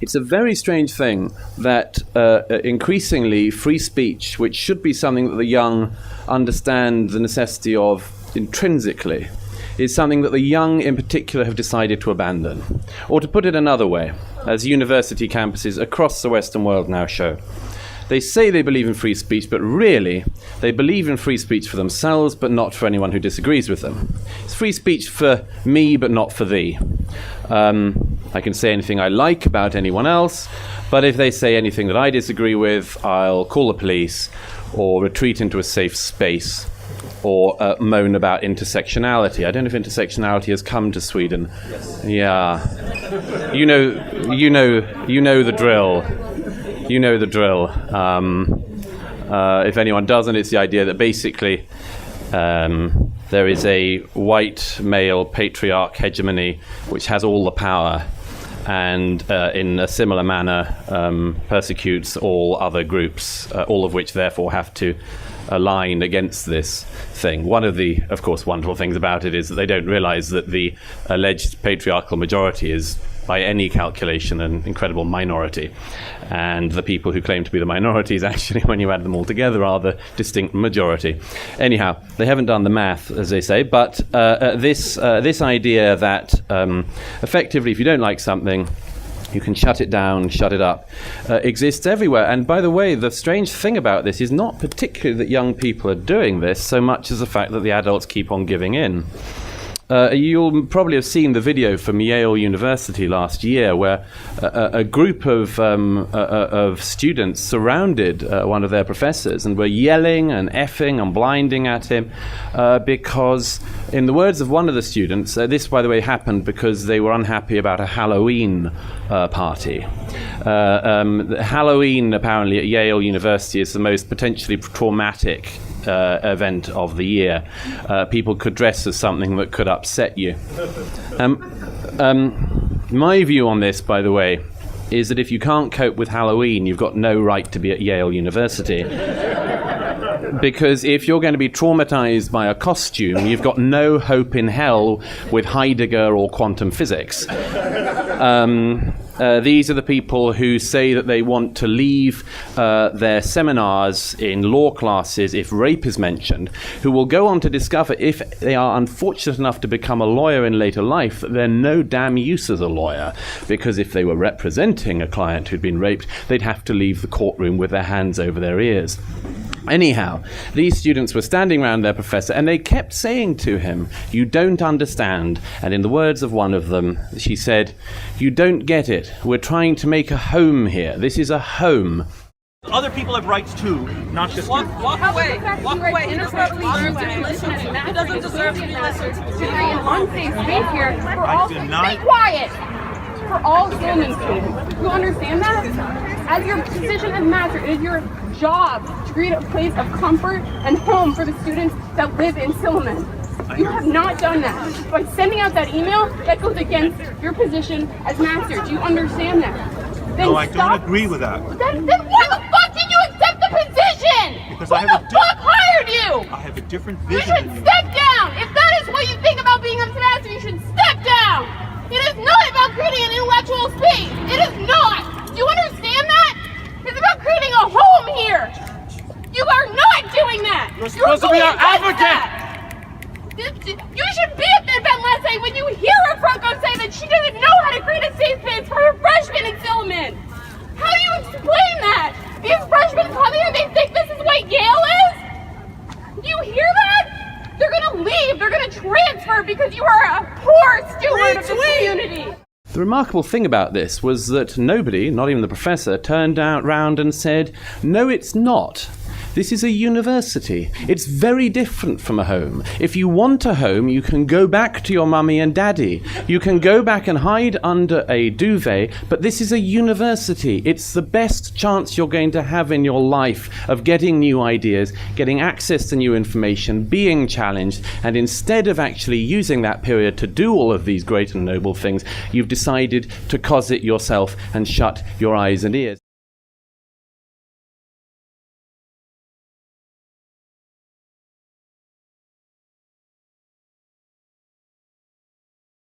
It's a very strange thing that increasingly free speech, which should be something that the young understand the necessity of intrinsically, is something that the young in particular have decided to abandon. Or to put it another way, as university campuses across the Western world now show, they say they believe in free speech, but really they believe in free speech for themselves, but not for anyone who disagrees with them. It's free speech for me, but not for thee. I can say anything I like about anyone else, but if they say anything that I disagree with, I'll call the police or retreat into a safe space or moan about intersectionality. I don't know if intersectionality has come to Sweden. Yes. Yeah. You know the drill. You know the drill. If anyone doesn't, it's the idea that basically there is a white male patriarch hegemony which has all the power and in a similar manner persecutes all other groups, all of which therefore have to align against this thing. One of the, of course, wonderful things about it is that they don't realize that the alleged patriarchal majority is, by any calculation, an incredible minority. And the people who claim to be the minorities actually, when you add them all together, are the distinct majority. Anyhow, they haven't done the math, as they say, but this idea that effectively, if you don't like something, you can shut it down, shut it up, exists everywhere. And by the way, the strange thing about this is not particularly that young people are doing this, so much as the fact that the adults keep on giving in. You'll probably have seen the video from Yale University last year where a group of students surrounded one of their professors and were yelling and effing and blinding at him because, in the words of one of the students, this, by the way, happened because they were unhappy about a Halloween party. Halloween, apparently, at Yale University is the most potentially traumatic event of the year. People could dress as something that could upset you. My view on this, by the way, is that if you can't cope with Halloween, you've got no right to be at Yale University. Because if you're going to be traumatized by a costume, you've got no hope in hell with Heidegger or quantum physics. These are the people who say that they want to leave their seminars in law classes if rape is mentioned, who will go on to discover, if they are unfortunate enough to become a lawyer in later life, that they're no damn use as a lawyer, because if they were representing a client who'd been raped, they'd have to leave the courtroom with their hands over their ears. Anyhow, these students were standing around their professor and they kept saying to him, "You don't understand." And in the words of one of them, she said, "You don't get it. We're trying to make a home here. This is a home." Other people have rights too, not just Walk away. Walk away. He doesn't deserve to be listened to. An unsafe space here for all. Stay quiet. For all standing students. You understand that? As your position as master, it is your job to create a place of comfort and home for the students that live in Silliman. You have not done that. By sending out that email, that goes against your position as master. Do you understand that? Then no, I don't agree with that. Then why the fuck did you accept the position? Because Who the fuck hired you? I have a different You vision should than you. step down. If that is what you think about being a master, you should step down. It is not about creating an intellectual space. It is not. Do you understand that? It's about creating a home here. You are not doing that. You're supposed to be our advocate. You should be at the event last night when you hear her Franco say that she doesn't know how to create a safe space for her freshmen in Silliman. How do you explain that? These freshmen come here, they think this is what Yale is? Do you hear that? They're going to leave. They're going to transfer because you are a poor steward of the community. The remarkable thing about this was that nobody, not even the professor, turned round and said, "No, it's not. This is a university. It's very different from a home. If you want a home, you can go back to your mummy and daddy. You can go back and hide under a duvet, but this is a university. It's the best chance you're going to have in your life of getting new ideas, getting access to new information, being challenged, and instead of actually using that period to do all of these great and noble things, you've decided to cos it yourself and shut your eyes and ears."